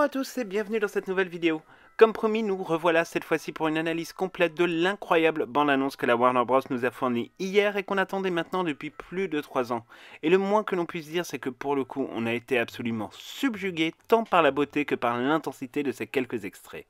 à tous et bienvenue dans cette nouvelle vidéo. Comme promis, nous revoilà cette fois-ci pour une analyse complète de l'incroyable bande-annonce que la Warner Bros nous a fournie hier et qu'on attendait maintenant depuis plus de 3 ans. Et le moins que l'on puisse dire, c'est que pour le coup, on a été absolument subjugué tant par la beauté que par l'intensité de ces quelques extraits.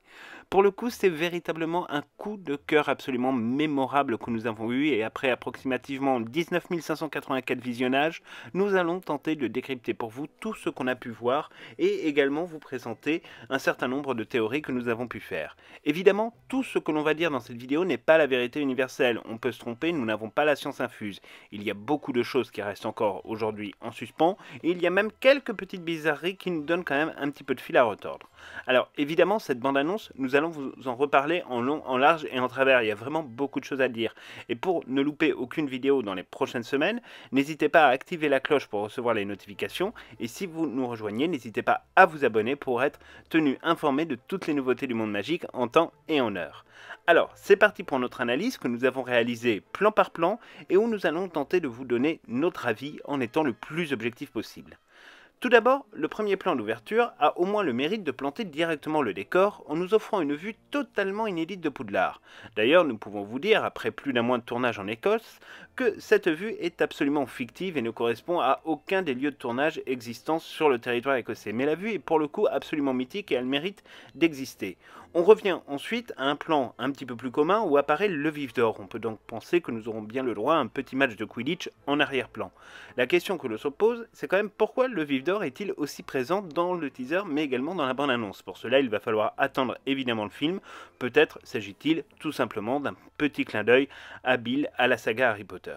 Pour le coup, c'est véritablement un coup de cœur absolument mémorable que nous avons eu et après approximativement 19 584 visionnages, nous allons tenter de décrypter pour vous tout ce qu'on a pu voir et également vous présenter un certain nombre de théories que nous avons pu faire. Évidemment, tout ce que l'on va dire dans cette vidéo n'est pas la vérité universelle. On peut se tromper, nous n'avons pas la science infuse. Il y a beaucoup de choses qui restent encore aujourd'hui en suspens et il y a même quelques petites bizarreries qui nous donnent quand même un petit peu de fil à retordre. Alors évidemment, cette bande-annonce, nous allons vous en reparler en long, en large et en travers. Il y a vraiment beaucoup de choses à dire. Et pour ne louper aucune vidéo dans les prochaines semaines, n'hésitez pas à activer la cloche pour recevoir les notifications. Et si vous nous rejoignez, n'hésitez pas à vous abonner pour être tenu informé de toutes les nouveautés du monde magique en temps et en heure. Alors, c'est parti pour notre analyse que nous avons réalisée plan par plan et où nous allons tenter de vous donner notre avis en étant le plus objectif possible. Tout d'abord, le premier plan d'ouverture a au moins le mérite de planter directement le décor en nous offrant une vue totalement inédite de Poudlard. D'ailleurs, nous pouvons vous dire, après plus d'un mois de tournage en Écosse, que cette vue est absolument fictive et ne correspond à aucun des lieux de tournage existants sur le territoire écossais. Mais la vue est pour le coup absolument mythique et elle mérite d'exister. On revient ensuite à un plan un petit peu plus commun où apparaît le Vif d'Or. On peut donc penser que nous aurons bien le droit à un petit match de Quidditch en arrière-plan. La question que l'on se pose, c'est quand même pourquoi le Vif d'Or est-il aussi présent dans le teaser mais également dans la bande-annonce. Pour cela, il va falloir attendre évidemment le film. Peut-être s'agit-il tout simplement d'un petit clin d'œil habile à la saga Harry Potter.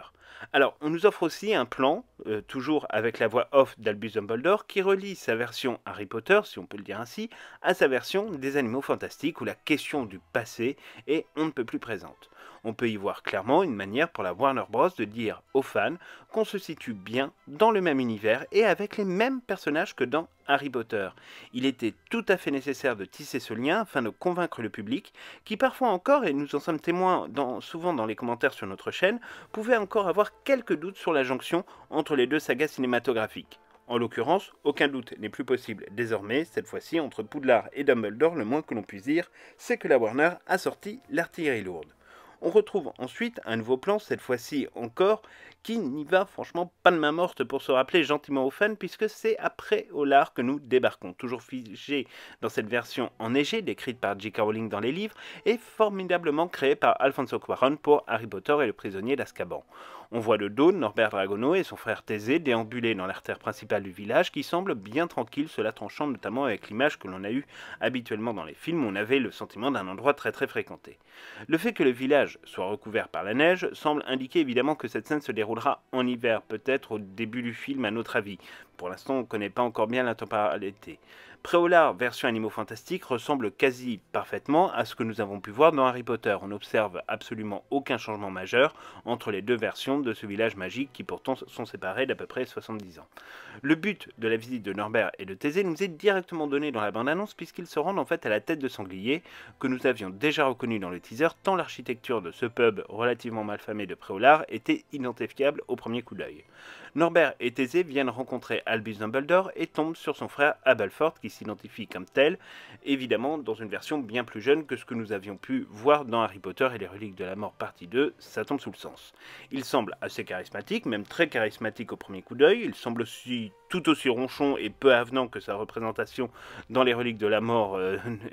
Alors, on nous offre aussi un plan, toujours avec la voix off d'Albus Dumbledore, qui relie sa version Harry Potter, si on peut le dire ainsi, à sa version des Animaux Fantastiques, où la question du passé est on ne peut plus présente. On peut y voir clairement une manière pour la Warner Bros de dire aux fans qu'on se situe bien dans le même univers et avec les mêmes personnages que dans Harry Potter. Il était tout à fait nécessaire de tisser ce lien afin de convaincre le public, qui parfois encore, et nous en sommes témoins souvent dans les commentaires sur notre chaîne, pouvait encore avoir quelques doutes sur la jonction entre les deux sagas cinématographiques. En l'occurrence, aucun doute n'est plus possible désormais, cette fois-ci entre Poudlard et Dumbledore, le moins que l'on puisse dire, c'est que la Warner a sorti l'artillerie lourde. On retrouve ensuite un nouveau plan, cette fois-ci encore, qui n'y va franchement pas de main morte pour se rappeler gentiment aux fans, puisque c'est après Hollard que nous débarquons, toujours figé dans cette version enneigée, décrite par J.K. Rowling dans les livres, et formidablement créée par Alfonso Cuarón pour Harry Potter et le prisonnier d'Azkaban. On voit le dos de Norbert Dragono et son frère Thésée déambuler dans l'artère principale du village, qui semble bien tranquille, cela tranchant notamment avec l'image que l'on a eue habituellement dans les films, où on avait le sentiment d'un endroit très fréquenté. Le fait que le village soit recouvert par la neige semble indiquer évidemment que cette scène se déroulera en hiver, peut-être au début du film à notre avis. Pour l'instant, on ne connaît pas encore bien la temporalité. Préolard version Animaux Fantastiques ressemble quasi parfaitement à ce que nous avons pu voir dans Harry Potter. On n'observe absolument aucun changement majeur entre les deux versions de ce village magique qui pourtant sont séparés d'à peu près 70 ans. Le but de la visite de Norbert et de Thésée nous est directement donné dans la bande-annonce puisqu'ils se rendent en fait à la tête de sanglier que nous avions déjà reconnu dans le teaser tant l'architecture de ce pub relativement malfamé de Préolard était identifiable au premier coup d'œil. Norbert et Thésée viennent rencontrer Albus Dumbledore et tombent sur son frère Aberforth qui s'identifie comme tel, évidemment dans une version bien plus jeune que ce que nous avions pu voir dans Harry Potter et les Reliques de la Mort partie 2, ça tombe sous le sens. Il semble assez charismatique, même très charismatique au premier coup d'œil, il semble aussi tout aussi ronchon et peu avenant que sa représentation dans les Reliques de la Mort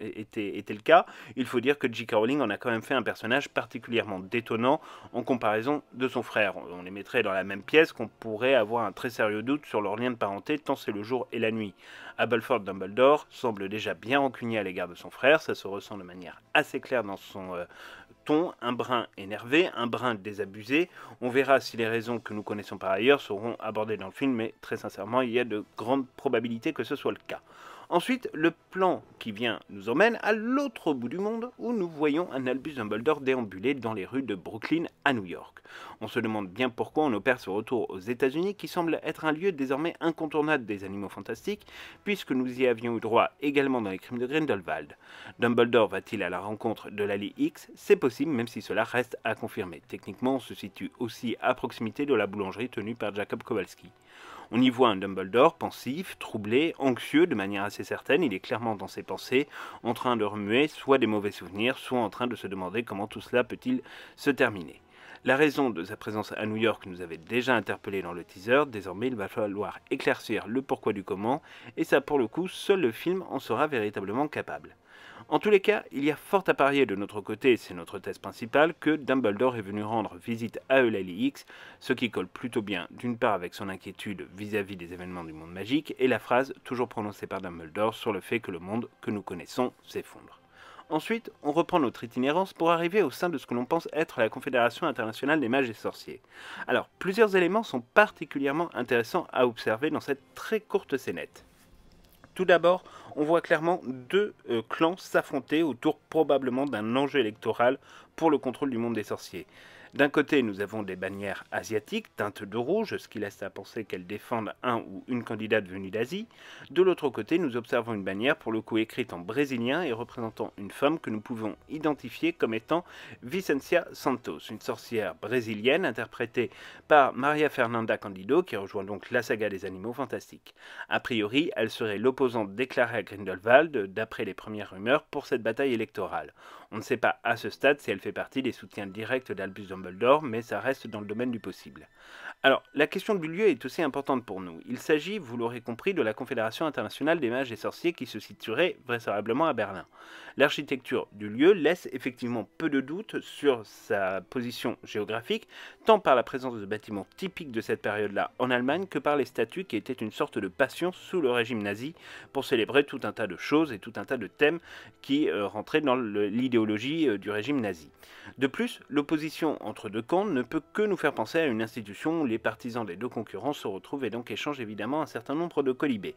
était le cas. Il faut dire que J.K. Rowling en a quand même fait un personnage particulièrement détonnant en comparaison de son frère. On les mettrait dans la même pièce qu'on pourrait avoir un très sérieux doute sur leur lien de parenté tant c'est le jour et la nuit. Aberforth Dumbledore semble déjà bien rancunier à l'égard de son frère, ça se ressent de manière assez claire dans son ton, un brin énervé, un brin désabusé. On verra si les raisons que nous connaissons par ailleurs seront abordées dans le film, mais très sincèrement, il y a de grandes probabilités que ce soit le cas. Ensuite, le plan qui vient nous emmène à l'autre bout du monde où nous voyons un Albus Dumbledore déambuler dans les rues de Brooklyn à New York. On se demande bien pourquoi on opère ce retour aux États-Unis qui semble être un lieu désormais incontournable des Animaux Fantastiques puisque nous y avions eu droit également dans les Crimes de Grindelwald. Dumbledore va-t-il à la rencontre de l'Allée X? C'est possible même si cela reste à confirmer. Techniquement, on se situe aussi à proximité de la boulangerie tenue par Jacob Kowalski. On y voit un Dumbledore pensif, troublé, anxieux de manière assez certaine, il est clairement dans ses pensées, en train de remuer soit des mauvais souvenirs, soit en train de se demander comment tout cela peut-il se terminer. La raison de sa présence à New York nous avait déjà interpellé dans le teaser, désormais il va falloir éclaircir le pourquoi du comment, et ça pour le coup, seul le film en sera véritablement capable. En tous les cas, il y a fort à parier de notre côté, et c'est notre thèse principale, que Dumbledore est venu rendre visite à Eulalie X, ce qui colle plutôt bien d'une part avec son inquiétude vis-à-vis des événements du monde magique, et la phrase toujours prononcée par Dumbledore sur le fait que le monde que nous connaissons s'effondre. Ensuite, on reprend notre itinérance pour arriver au sein de ce que l'on pense être la Confédération internationale des mages et sorciers. Alors, plusieurs éléments sont particulièrement intéressants à observer dans cette très courte scénette. Tout d'abord, on voit clairement deux clans s'affronter autour probablement d'un enjeu électoral pour le contrôle du monde des sorciers. D'un côté, nous avons des bannières asiatiques teintes de rouge, ce qui laisse à penser qu'elles défendent un ou une candidate venue d'Asie. De l'autre côté, nous observons une bannière pour le coup écrite en brésilien et représentant une femme que nous pouvons identifier comme étant Vicencia Santos, une sorcière brésilienne interprétée par Maria Fernanda Candido qui rejoint donc la saga des animaux fantastiques. A priori, elle serait l'opposante déclarée à Grindelwald d'après les premières rumeurs pour cette bataille électorale. On ne sait pas à ce stade si elle fait partie des soutiens directs d'Albus Dumbledore, mais ça reste dans le domaine du possible. Alors, la question du lieu est aussi importante pour nous. Il s'agit, vous l'aurez compris, de la Confédération internationale des mages et sorciers qui se situerait vraisemblablement à Berlin. L'architecture du lieu laisse effectivement peu de doutes sur sa position géographique, tant par la présence de bâtiments typiques de cette période-là en Allemagne que par les statues qui étaient une sorte de passion sous le régime nazi pour célébrer tout un tas de choses et tout un tas de thèmes qui rentraient dans l'idéologie du régime nazi. De plus, l'opposition entre deux camps ne peut que nous faire penser à une institution où les partisans des deux concurrents se retrouvent et donc échangent évidemment un certain nombre de quolibets.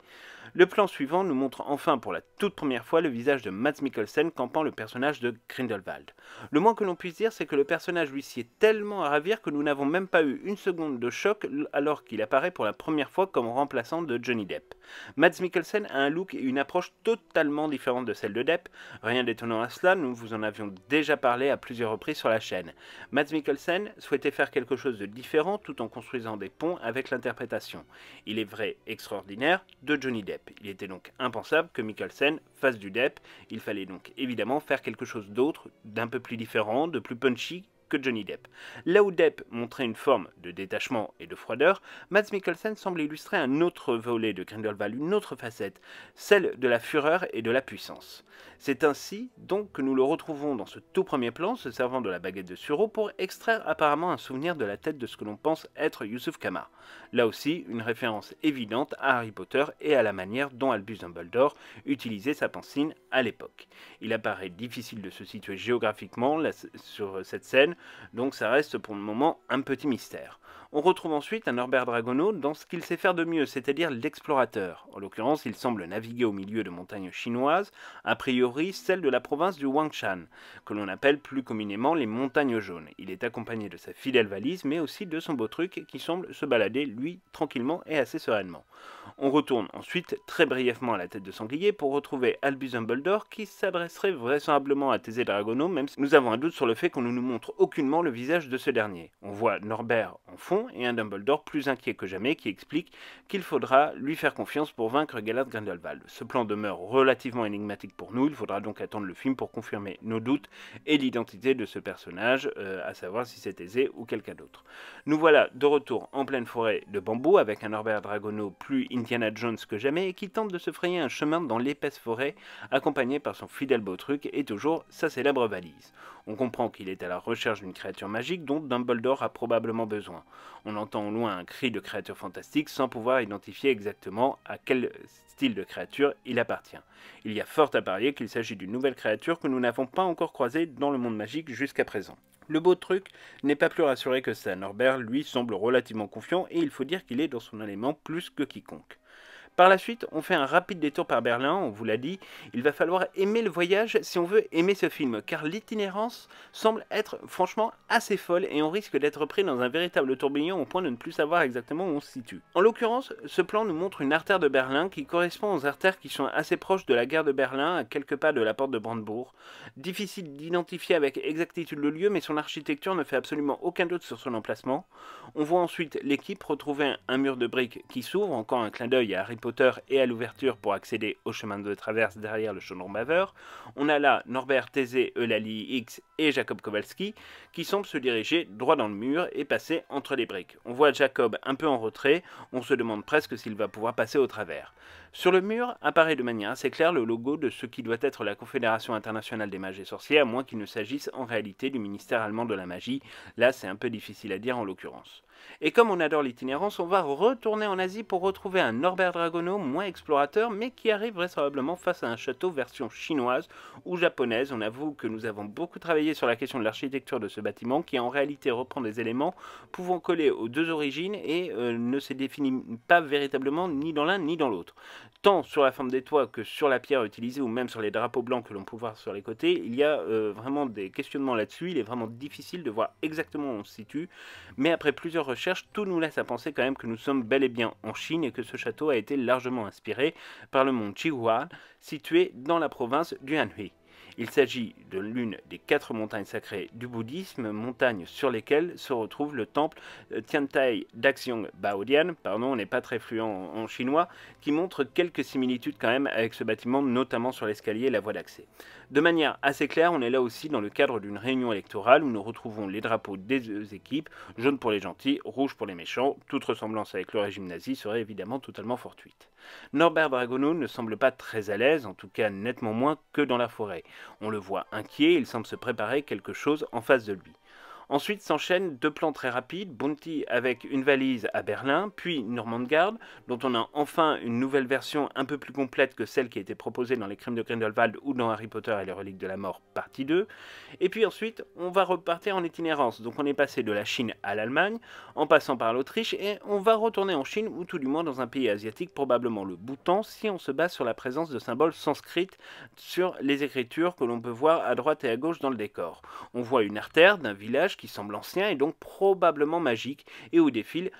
Le plan suivant nous montre enfin pour la toute première fois le visage de Mads Mikkelsen campant le personnage de Grindelwald. Le moins que l'on puisse dire, c'est que le personnage lui sied tellement à ravir que nous n'avons même pas eu une seconde de choc alors qu'il apparaît pour la première fois comme remplaçant de Johnny Depp. Mads Mikkelsen a un look et une approche totalement différente de celle de Depp. Rien d'étonnant à cela, nous vous en avions déjà parlé à plusieurs reprises sur la chaîne. Mads Mikkelsen souhaitait faire quelque chose de différent tout en construisant des ponts avec l'interprétation. Il est vrai extraordinaire de Johnny Depp. Il était donc impensable que Mikkelsen fasse du Depp. Il fallait donc évidemment faire quelque chose d'autre, d'un peu plus différent, de plus punchy que Johnny Depp. Là où Depp montrait une forme de détachement et de froideur, Mads Mikkelsen semble illustrer un autre volet de Grindelwald, une autre facette, celle de la fureur et de la puissance. C'est ainsi donc que nous le retrouvons dans ce tout premier plan, se servant de la baguette de Suro pour extraire apparemment un souvenir de la tête de ce que l'on pense être Yusuf Kama. Là aussi, une référence évidente à Harry Potter et à la manière dont Albus Dumbledore utilisait sa pensine à l'époque. Il apparaît difficile de se situer géographiquement sur cette scène, donc ça reste pour le moment un petit mystère. On retrouve ensuite un Norbert Dragono dans ce qu'il sait faire de mieux, c'est-à-dire l'explorateur. En l'occurrence, il semble naviguer au milieu de montagnes chinoises, a priori celles de la province du Huangshan, que l'on appelle plus communément les montagnes jaunes. Il est accompagné de sa fidèle valise, mais aussi de son beau truc qui semble se balader, lui, tranquillement et assez sereinement. On retourne ensuite très brièvement à la tête de sanglier pour retrouver Albus Dumbledore qui s'adresserait vraisemblablement à Thésée Dragono, même si nous avons un doute sur le fait qu'on ne nous montre aucunement le visage de ce dernier. On voit Norbert en fond et un Dumbledore plus inquiet que jamais qui explique qu'il faudra lui faire confiance pour vaincre Gellert Grindelwald. Ce plan demeure relativement énigmatique pour nous, il faudra donc attendre le film pour confirmer nos doutes et l'identité de ce personnage, à savoir si c'est Thésée ou quelqu'un d'autre. Nous voilà de retour en pleine forêt de bambou avec un Norbert Dragono plus Indiana Jones que jamais et qui tente de se frayer un chemin dans l'épaisse forêt accompagné par son fidèle beau truc et toujours sa célèbre valise. On comprend qu'il est à la recherche d'une créature magique dont Dumbledore a probablement besoin. On entend au loin un cri de créature fantastique sans pouvoir identifier exactement à quel style de créature il appartient. Il y a fort à parier qu'il s'agit d'une nouvelle créature que nous n'avons pas encore croisée dans le monde magique jusqu'à présent. Le beau truc n'est pas plus rassuré que ça. Norbert, lui, semble relativement confiant et il faut dire qu'il est dans son élément plus que quiconque. Par la suite, on fait un rapide détour par Berlin, on vous l'a dit, il va falloir aimer le voyage si on veut aimer ce film, car l'itinérance semble être franchement assez folle et on risque d'être pris dans un véritable tourbillon au point de ne plus savoir exactement où on se situe. En l'occurrence, ce plan nous montre une artère de Berlin qui correspond aux artères qui sont assez proches de la gare de Berlin, à quelques pas de la porte de Brandebourg. Difficile d'identifier avec exactitude le lieu, mais son architecture ne fait absolument aucun doute sur son emplacement. On voit ensuite l'équipe retrouver un mur de briques qui s'ouvre, encore un clin d'œil à Harry Potter et à l'ouverture pour accéder au chemin de traverse derrière le chaudron baveur. On a là Norbert Thésée, Eulalie X et Jacob Kowalski qui semblent se diriger droit dans le mur et passer entre les briques. On voit Jacob un peu en retrait, on se demande presque s'il va pouvoir passer au travers. Sur le mur apparaît de manière assez claire le logo de ce qui doit être la Confédération internationale des mages et sorciers, à moins qu'il ne s'agisse en réalité du ministère allemand de la magie. Là, c'est un peu difficile à dire en l'occurrence. Et comme on adore l'itinérance, on va retourner en Asie pour retrouver un Norbert Dragono moins explorateur, mais qui arrive vraisemblablement face à un château version chinoise ou japonaise. On avoue que nous avons beaucoup travaillé sur la question de l'architecture de ce bâtiment, qui en réalité reprend des éléments pouvant coller aux deux origines et ne se définit pas véritablement ni dans l'un ni dans l'autre. Tant sur la forme des toits que sur la pierre utilisée ou même sur les drapeaux blancs que l'on peut voir sur les côtés, il y a vraiment des questionnements là-dessus. Il est vraiment difficile de voir exactement où on se situe, mais après plusieurs recherches, tout nous laisse à penser quand même que nous sommes bel et bien en Chine et que ce château a été largement inspiré par le mont Chihuahua, situé dans la province du Anhui. Il s'agit de l'une des 4 montagnes sacrées du bouddhisme, montagnes sur lesquelles se retrouve le temple Tiantai Daxiong Baodian, on n'est pas très fluent en chinois, qui montre quelques similitudes quand même avec ce bâtiment, notamment sur l'escalier et la voie d'accès. De manière assez claire, on est là aussi dans le cadre d'une réunion électorale où nous retrouvons les drapeaux des deux équipes, jaune pour les gentils, rouge pour les méchants. Toute ressemblance avec le régime nazi serait évidemment totalement fortuite. Norbert Dragono ne semble pas très à l'aise, en tout cas nettement moins que dans la forêt. On le voit inquiet, il semble se préparer quelque chose en face de lui. Ensuite s'enchaînent 2 plans très rapides, Bounty avec une valise à Berlin, puis Normandgarde, dont on a enfin une nouvelle version un peu plus complète que celle qui a été proposée dans Les Crimes de Grindelwald ou dans Harry Potter et les Reliques de la Mort, partie 2. Et puis ensuite, on va repartir en itinérance, donc on est passé de la Chine à l'Allemagne, en passant par l'Autriche, et on va retourner en Chine, ou tout du moins dans un pays asiatique, probablement le Bhoutan, si on se base sur la présence de symboles sanscrits sur les écritures que l'on peut voir à droite et à gauche dans le décor. On voit une artère d'un village qui semble ancien et donc probablement magique et où défilent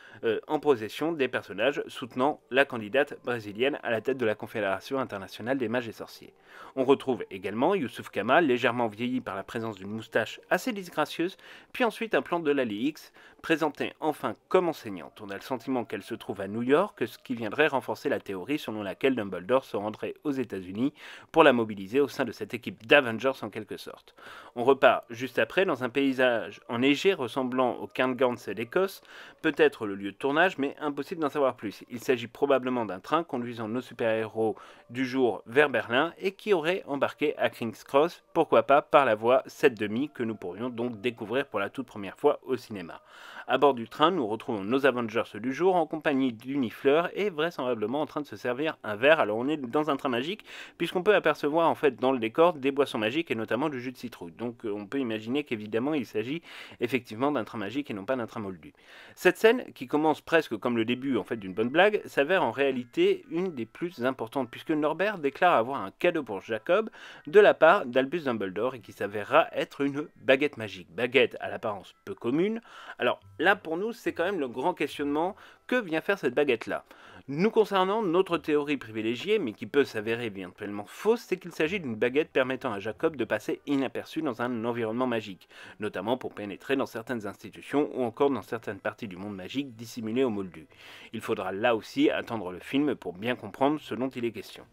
en possession des personnages soutenant la candidate brésilienne à la tête de la Confédération internationale des mages et sorciers. On retrouve également Youssouf Kama, légèrement vieilli par la présence d'une moustache assez disgracieuse, puis ensuite un plan de Lali X, présentée enfin comme enseignante. On a le sentiment qu'elle se trouve à New York, ce qui viendrait renforcer la théorie selon laquelle Dumbledore se rendrait aux États-Unis pour la mobiliser au sein de cette équipe d'Avengers en quelque sorte. On repart juste après dans un paysage enneigé ressemblant au Cairngorms d'Écosse, peut-être le lieu de tournage, mais impossible d'en savoir plus. Il s'agit probablement d'un train conduisant nos super-héros du jour vers Berlin et qui aurait embarqué à King's Cross, pourquoi pas par la voie 7,5 que nous pourrions donc découvrir pour la toute première fois au cinéma. À bord du train, nous retrouvons nos Avengers du jour en compagnie d'Unifleur et vraisemblablement en train de se servir un verre. Alors on est dans un train magique puisqu'on peut apercevoir en fait dans le décor des boissons magiques et notamment du jus de citrouille. Donc on peut imaginer qu'évidemment il s'agit effectivement d'un train magique et non pas d'un train moldu. Cette scène, qui commence presque comme le début en fait d'une bonne blague, s'avère en réalité une des plus importantes puisque Norbert déclare avoir un cadeau pour Jacob de la part d'Albus Dumbledore et qui s'avérera être une baguette magique. Baguette à l'apparence peu commune. Alors là pour nous c'est quand même le grand questionnement, que vient faire cette baguette là? Nous concernant, notre théorie privilégiée, mais qui peut s'avérer éventuellement fausse, c'est qu'il s'agit d'une baguette permettant à Jacob de passer inaperçu dans un environnement magique, notamment pour pénétrer dans certaines institutions ou encore dans certaines parties du monde magique dissimulées au moldu. Il faudra là aussi attendre le film pour bien comprendre ce dont il est question.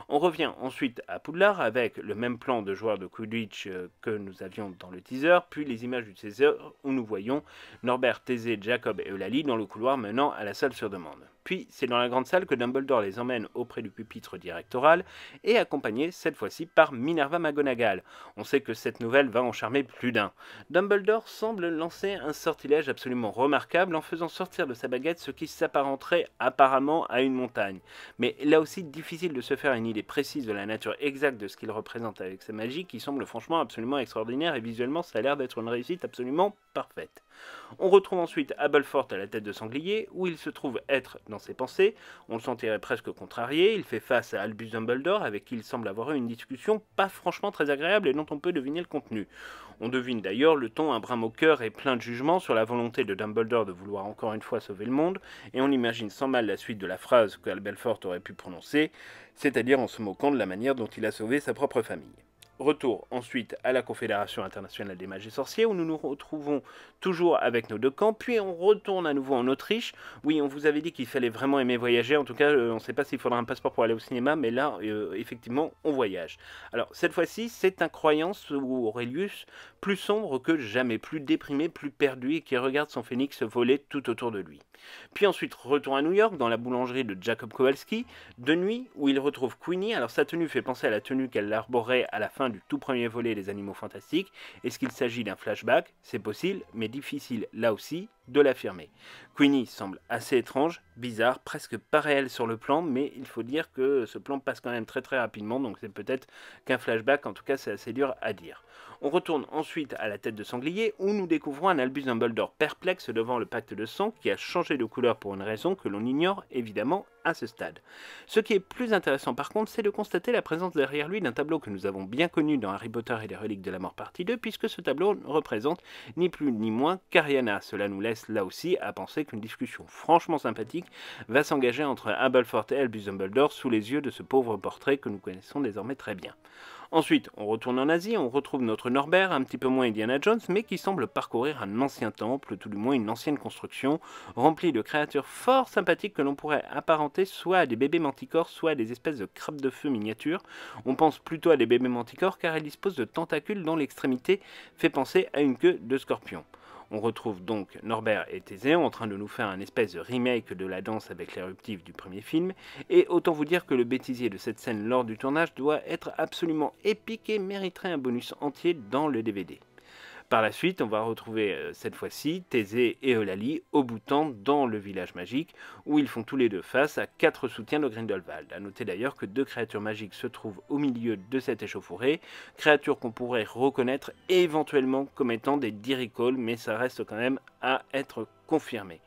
On revient ensuite à Poudlard avec le même plan de joueurs de Quidditch que nous avions dans le teaser, puis les images du teaser où nous voyons Norbert, Thésée, Jacob et Eulalie dans le couloir menant à la salle sur demande. Puis c'est dans la grande salle que Dumbledore les emmène auprès du pupitre directoral et accompagné cette fois-ci par Minerva McGonagall. On sait que cette nouvelle va en charmer plus d'un. Dumbledore semble lancer un sortilège absolument remarquable en faisant sortir de sa baguette ce qui s'apparenterait apparemment à une montagne. Mais là aussi difficile de se faire une idée précise de la nature exacte de ce qu'il représente avec sa magie qui semble franchement absolument extraordinaire et visuellement ça a l'air d'être une réussite absolument parfaite. On retrouve ensuite Aberforth à la tête de sanglier, où il se trouve être dans ses pensées. On le sentirait presque contrarié. Il fait face à Albus Dumbledore, avec qui il semble avoir eu une discussion pas franchement très agréable et dont on peut deviner le contenu. On devine d'ailleurs le ton un brin moqueur et plein de jugement sur la volonté de Dumbledore de vouloir encore une fois sauver le monde, et on imagine sans mal la suite de la phrase qu'Aberforth aurait pu prononcer, c'est-à-dire en se moquant de la manière dont il a sauvé sa propre famille. Retour ensuite à la Confédération internationale des mages et sorciers, où nous nous retrouvons toujours avec nos deux camps, puis on retourne à nouveau en Autriche. Oui, on vous avait dit qu'il fallait vraiment aimer voyager, en tout cas on ne sait pas s'il faudra un passeport pour aller au cinéma, mais là effectivement on voyage. Alors cette fois-ci c'est un croyance où Aurelius, plus sombre que jamais, plus déprimé, plus perdu, et qui regarde son phénix voler tout autour de lui. Puis ensuite, retour à New York, dans la boulangerie de Jacob Kowalski, de nuit, où il retrouve Queenie. Alors sa tenue fait penser à la tenue qu'elle arborait à la fin du tout premier volet des Animaux Fantastiques. Est-ce qu'il s'agit d'un flashback? C'est possible, mais difficile, là aussi, de l'affirmer. Queenie semble assez étrange, bizarre, presque pas réel sur le plan, mais il faut dire que ce plan passe quand même très très rapidement, donc c'est peut-être qu'un flashback, en tout cas c'est assez dur à dire. On retourne ensuite à la tête de sanglier, où nous découvrons un Albus Dumbledore perplexe devant le pacte de sang qui a changé de couleur pour une raison que l'on ignore évidemment à ce stade. Ce qui est plus intéressant par contre, c'est de constater la présence derrière lui d'un tableau que nous avons bien connu dans Harry Potter et les reliques de la mort partie 2, puisque ce tableau représente ni plus ni moins qu'Ariana. Cela nous laisse là aussi à penser qu'une discussion franchement sympathique va s'engager entre Aberforth et Albus Dumbledore sous les yeux de ce pauvre portrait que nous connaissons désormais très bien. Ensuite, on retourne en Asie, on retrouve notre Norbert, un petit peu moins Indiana Jones, mais qui semble parcourir un ancien temple, tout du moins une ancienne construction, remplie de créatures fort sympathiques que l'on pourrait apparenter soit à des bébés manticores, soit à des espèces de crabes de feu miniatures. On pense plutôt à des bébés manticores car elles disposent de tentacules dont l'extrémité fait penser à une queue de scorpion. On retrouve donc Norbert et Thésée en train de nous faire un espèce de remake de la danse avec l'éruptif du premier film, et autant vous dire que le bêtisier de cette scène lors du tournage doit être absolument épique et mériterait un bonus entier dans le DVD. Par la suite, on va retrouver cette fois-ci Thésée et Eulalie au boutant dans le village magique, où ils font tous les deux face à 4 soutiens de Grindelwald. A noter d'ailleurs que 2 créatures magiques se trouvent au milieu de cette échauffourée, créatures qu'on pourrait reconnaître éventuellement comme étant des Diricol, mais ça reste quand même à être confirmé.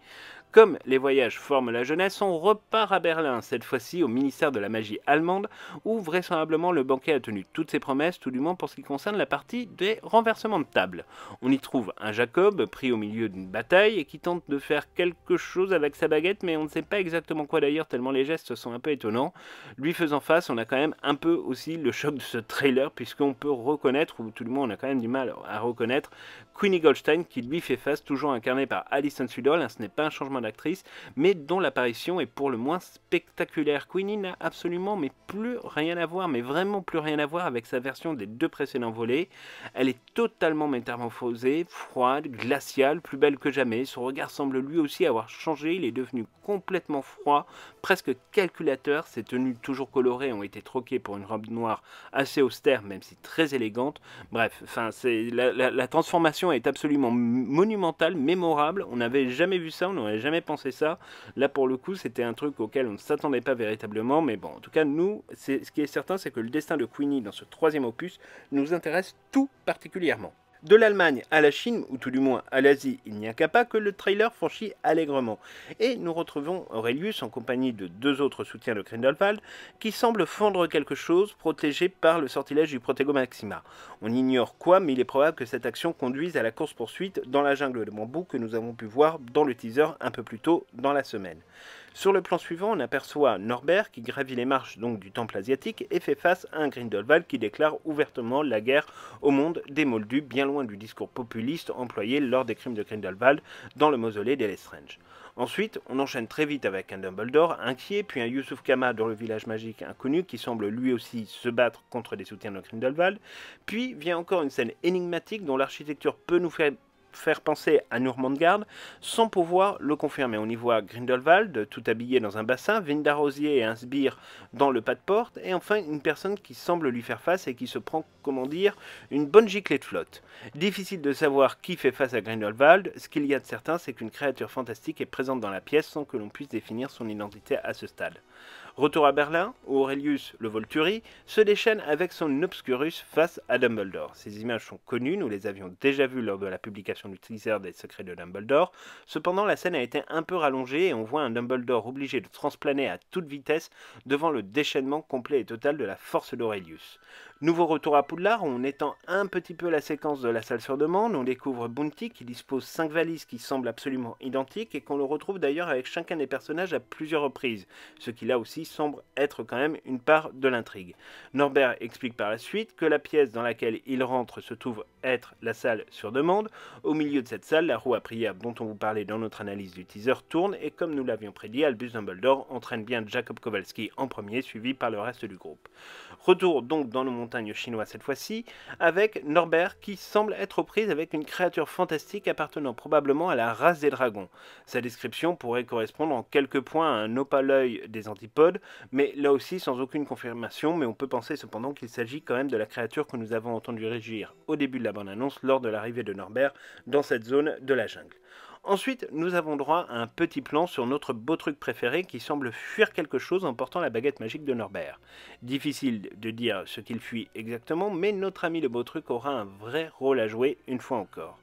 Comme les voyages forment la jeunesse, on repart à Berlin, cette fois-ci au ministère de la magie allemande, où vraisemblablement le banquet a tenu toutes ses promesses, tout du moins pour ce qui concerne la partie des renversements de table. On y trouve un Jacob pris au milieu d'une bataille et qui tente de faire quelque chose avec sa baguette, mais on ne sait pas exactement quoi d'ailleurs, tellement les gestes sont un peu étonnants. Lui faisant face, on a quand même un peu aussi le choc de ce trailer, puisqu'on peut reconnaître, ou tout du moins on a quand même du mal à reconnaître, Queenie Goldstein qui lui fait face, toujours incarné par Alison Sudol. Ce n'est pas un changement d'actrice, mais dont l'apparition est pour le moins spectaculaire. Queenie n'a absolument mais plus rien à voir, mais vraiment plus rien à voir avec sa version des 2 précédents volets. Elle est totalement métamorphosée, froide, glaciale, plus belle que jamais. Son regard semble lui aussi avoir changé, il est devenu complètement froid, presque calculateur. Ses tenues toujours colorées ont été troquées pour une robe noire assez austère, même si très élégante. Bref, la transformation est absolument monumentale, mémorable. On n'avait jamais vu ça, on n'aurait jamais pensé ça. Là, pour le coup, c'était un truc auquel on ne s'attendait pas véritablement. Mais bon, en tout cas, nous, ce qui est certain, c'est que le destin de Queenie dans ce 3e opus nous intéresse tout particulièrement. De l'Allemagne à la Chine, ou tout du moins à l'Asie, il n'y a qu'à pas que le trailer franchit allègrement. Et nous retrouvons Aurelius en compagnie de 2 autres soutiens de Grindelwald qui semblent fondre quelque chose protégé par le sortilège du Protego Maxima. On ignore quoi, mais il est probable que cette action conduise à la course-poursuite dans la jungle de bambou que nous avons pu voir dans le teaser un peu plus tôt dans la semaine. Sur le plan suivant, on aperçoit Norbert qui gravit les marches donc du temple asiatique et fait face à un Grindelwald qui déclare ouvertement la guerre au monde des Moldus, bien loin du discours populiste employé lors des crimes de Grindelwald dans le mausolée des Lestrange. Ensuite, on enchaîne très vite avec un Dumbledore inquiet, puis un Yusuf Kama dans le village magique inconnu qui semble lui aussi se battre contre des soutiens de Grindelwald. Puis vient encore une scène énigmatique dont l'architecture peut nous faire penser à Nurmangard sans pouvoir le confirmer. On y voit Grindelwald tout habillé dans un bassin, Vindarosier et un sbire dans le pas de porte, et enfin une personne qui semble lui faire face et qui se prend, comment dire, une bonne giclée de flotte. Difficile de savoir qui fait face à Grindelwald. Ce qu'il y a de certain, c'est qu'une créature fantastique est présente dans la pièce sans que l'on puisse définir son identité à ce stade. Retour à Berlin, où Aurelius, le Volturi, se déchaîne avec son Obscurus face à Dumbledore. Ces images sont connues, nous les avions déjà vues lors de la publication du teaser des Secrets de Dumbledore. Cependant, la scène a été un peu rallongée et on voit un Dumbledore obligé de transplaner à toute vitesse devant le déchaînement complet et total de la force d'Aurelius. Nouveau retour à Poudlard, où on étend un petit peu la séquence de la salle sur demande, on découvre Bounty qui dispose 5 valises qui semblent absolument identiques et qu'on le retrouve d'ailleurs avec chacun des personnages à plusieurs reprises, ce qui là aussi semble être quand même une part de l'intrigue. Norbert explique par la suite que la pièce dans laquelle il rentre se trouve être la salle sur demande. Au milieu de cette salle, la roue à prière dont on vous parlait dans notre analyse du teaser tourne et comme nous l'avions prédit, Albus Dumbledore entraîne bien Jacob Kowalski en premier, suivi par le reste du groupe. Retour donc dans nos montagnes chinoises cette fois-ci, avec Norbert qui semble être aux prises avec une créature fantastique appartenant probablement à la race des dragons. Sa description pourrait correspondre en quelques points à un opalœil des antipodes, mais là aussi sans aucune confirmation, mais on peut penser cependant qu'il s'agit quand même de la créature que nous avons entendu rugir au début de la bande-annonce lors de l'arrivée de Norbert dans cette zone de la jungle. Ensuite, nous avons droit à un petit plan sur notre beau truc préféré qui semble fuir quelque chose en portant la baguette magique de Norbert. Difficile de dire ce qu'il fuit exactement, mais notre ami le beau truc aura un vrai rôle à jouer une fois encore.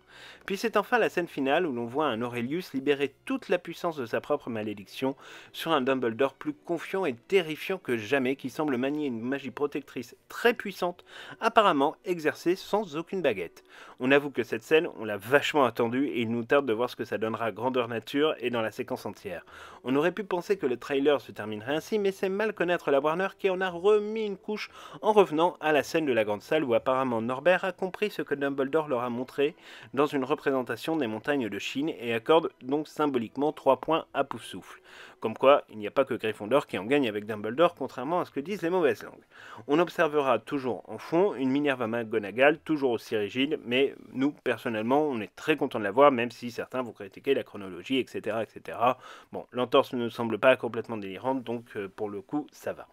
Puis c'est enfin la scène finale où l'on voit un Aurelius libérer toute la puissance de sa propre malédiction sur un Dumbledore plus confiant et terrifiant que jamais qui semble manier une magie protectrice très puissante, apparemment exercée sans aucune baguette. On avoue que cette scène, on l'a vachement attendue et il nous tarde de voir ce que ça donnera grandeur nature et dans la séquence entière. On aurait pu penser que le trailer se terminerait ainsi, mais c'est mal connaître la Warner qui en a remis une couche en revenant à la scène de la grande salle où apparemment Norbert a compris ce que Dumbledore leur a montré dans une représentation des montagnes de Chine et accorde donc symboliquement 3 points à Poufsouffle. Comme quoi, il n'y a pas que Gryffondor qui en gagne avec Dumbledore, contrairement à ce que disent les mauvaises langues. On observera toujours en fond une Minerva McGonagall, toujours aussi rigide, mais nous, personnellement, on est très content de la voir, même si certains vont critiquer la chronologie, etc. etc. Bon, l'entorse ne nous semble pas complètement délirante, donc pour le coup, ça va.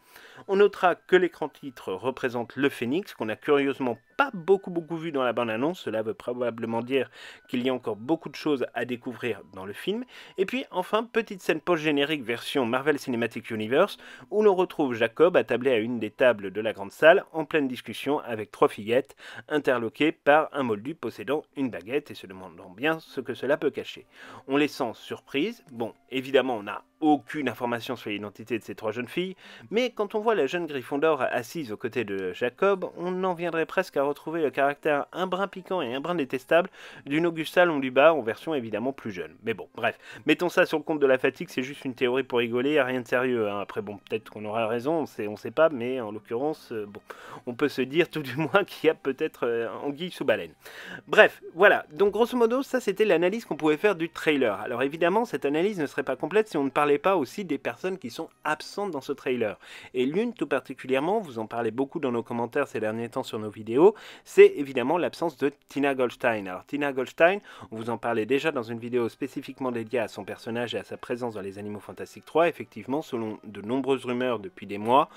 On notera que l'écran titre représente le Phénix, qu'on a curieusement pas beaucoup vu dans la bande-annonce. Cela veut probablement dire qu'il y a encore beaucoup de choses à découvrir dans le film. Et puis enfin, petite scène post-générique version Marvel Cinematic Universe, où l'on retrouve Jacob attablé à une des tables de la grande salle, en pleine discussion avec 3 fillettes, interloquées par un moldu possédant une baguette et se demandant bien ce que cela peut cacher. On les sent surprises. Bon, évidemment, on n'a aucune information sur l'identité de ces 3 jeunes filles, mais quand on voit la jeune Gryffondor assise aux côtés de Jacob, on en viendrait presque à retrouver le caractère un brin piquant et un brin détestable d'une Augusta Londubat en version évidemment plus jeune. Mais bon, bref, mettons ça sur le compte de la fatigue, c'est juste une théorie pour rigoler, rien de sérieux. Hein. Après, bon, peut-être qu'on aura raison, on sait pas, mais en l'occurrence, bon, on peut se dire tout du moins qu'il y a peut-être anguille sous baleine. Bref, voilà, donc grosso modo, ça c'était l'analyse qu'on pouvait faire du trailer. Alors évidemment, cette analyse ne serait pas complète si on ne parlait pas aussi des personnes qui sont absentes dans ce trailer. Et l'une tout particulièrement, vous en parlez beaucoup dans nos commentaires ces derniers temps sur nos vidéos, c'est évidemment l'absence de Tina Goldstein. Alors Tina Goldstein, on vous en parlait déjà dans une vidéo spécifiquement dédiée à son personnage et à sa présence dans Les Animaux Fantastiques 3. Effectivement, selon de nombreuses rumeurs depuis des mois,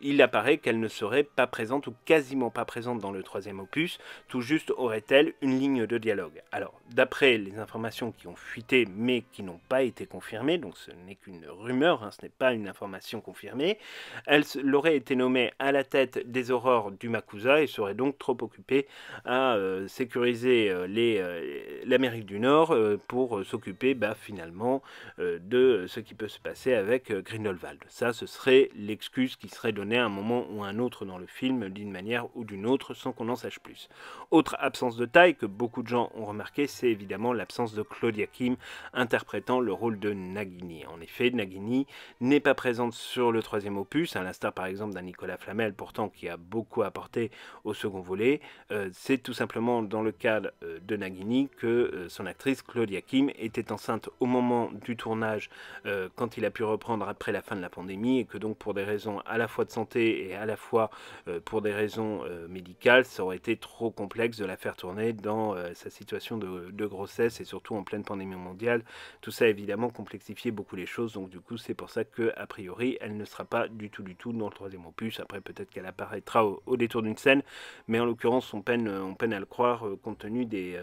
il apparaît qu'elle ne serait pas présente ou quasiment pas présente dans le 3e opus, tout juste aurait-elle une ligne de dialogue. Alors, d'après les informations qui ont fuité mais qui n'ont pas été confirmées, donc ce n'est qu'une rumeur, hein, ce n'est pas une information confirmée, elle aurait été nommée à la tête des aurores du Makusa et serait donc trop occupée à sécuriser l'Amérique du Nord pour s'occuper finalement de ce qui peut se passer avec Grindelwald. Ça, ce serait l'excuse qui serait donnée à un moment ou à un autre dans le film, d'une manière ou d'une autre, sans qu'on en sache plus. Autre absence de taille que beaucoup de gens ont remarqué, c'est évidemment l'absence de Claudia Kim interprétant le rôle de Nagini. En effet, Nagini n'est pas présente sur le 3e opus, à l'instar par exemple d'un Nicolas Flamel, pourtant qui a beaucoup apporté au second volet. C'est tout simplement dans le cadre de Nagini que son actrice Claudia Kim était enceinte au moment du tournage quand il a pu reprendre après la fin de la pandémie et que donc pour des raisons à la fois de santé et à la fois pour des raisons médicales, ça aurait été trop complexe de la faire tourner dans sa situation de grossesse et surtout en pleine pandémie mondiale. Tout ça évidemment complexifié beaucoup les choses, donc du coup c'est pour ça que a priori elle ne sera pas du tout dans le 3e opus. Après peut-être qu'elle apparaîtra au détour d'une scène, mais en l'occurrence on peine à le croire compte tenu des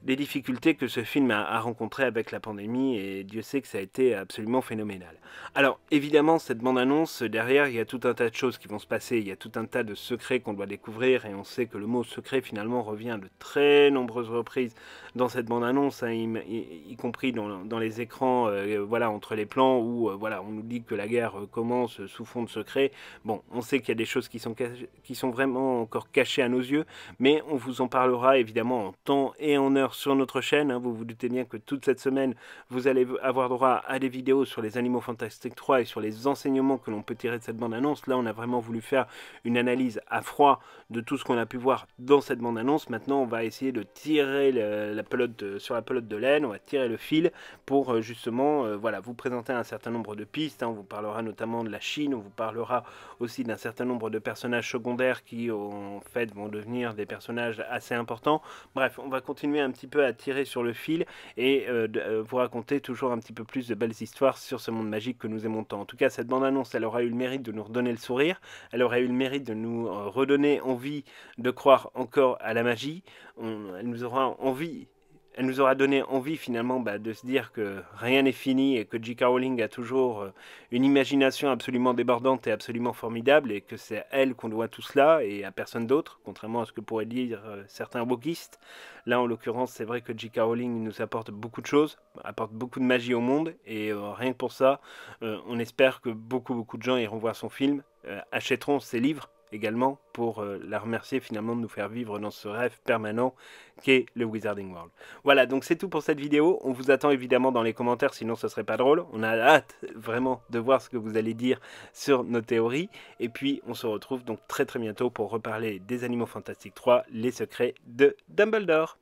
les difficultés que ce film a rencontrées avec la pandémie, et Dieu sait que ça a été absolument phénoménal. Alors évidemment, cette bande-annonce, derrière il y a tout un tas de choses qui vont se passer, il y a tout un tas de secrets qu'on doit découvrir, et on sait que le mot secret finalement revient de très nombreuses reprises dans cette bande-annonce, hein, y compris dans les écrans, voilà, entre les plans où voilà, on nous dit que la guerre commence sous fond de secret. Bon, on sait qu'il y a des choses qui sont vraiment encore cachées à nos yeux, mais on vous en parlera évidemment en temps et en heure sur notre chaîne, hein. Vous vous doutez bien que toute cette semaine, vous allez avoir droit à des vidéos sur les Animaux Fantastiques 3 et sur les enseignements que l'on peut tirer de cette bande-annonce. Là, on a vraiment voulu faire une analyse à froid de tout ce qu'on a pu voir dans cette bande-annonce. Maintenant, on va essayer de tirer sur la pelote de laine, on va tirer le fil pour justement voilà, vous présenter un certain nombre de pistes, hein. On vous parlera notamment de la Chine, on vous parlera aussi d'un certain nombre de personnages secondaires qui en fait vont devenir des personnages assez importants. Bref, on va continuer un petit peu à tirer sur le fil et vous raconter toujours un petit peu plus de belles histoires sur ce monde magique que nous aimons tant. En tout cas, cette bande-annonce, elle aura eu le mérite de nous redonner le sourire, elle aurait eu le mérite de nous redonner envie de croire encore à la magie, elle nous aura donné envie finalement de se dire que rien n'est fini et que J.K. Rowling a toujours une imagination absolument débordante et absolument formidable, et que c'est à elle qu'on doit tout cela et à personne d'autre, contrairement à ce que pourraient dire certains wokistes. Là en l'occurrence, c'est vrai que J.K. Rowling nous apporte beaucoup de choses, apporte beaucoup de magie au monde, et rien que pour ça, on espère que beaucoup de gens iront voir son film, achèteront ses livres également, pour la remercier finalement de nous faire vivre dans ce rêve permanent qu'est le Wizarding World. Voilà, donc c'est tout pour cette vidéo. On vous attend évidemment dans les commentaires, sinon ce serait pas drôle. On a hâte vraiment de voir ce que vous allez dire sur nos théories. Et puis on se retrouve donc très bientôt pour reparler des Animaux Fantastiques 3, les secrets de Dumbledore.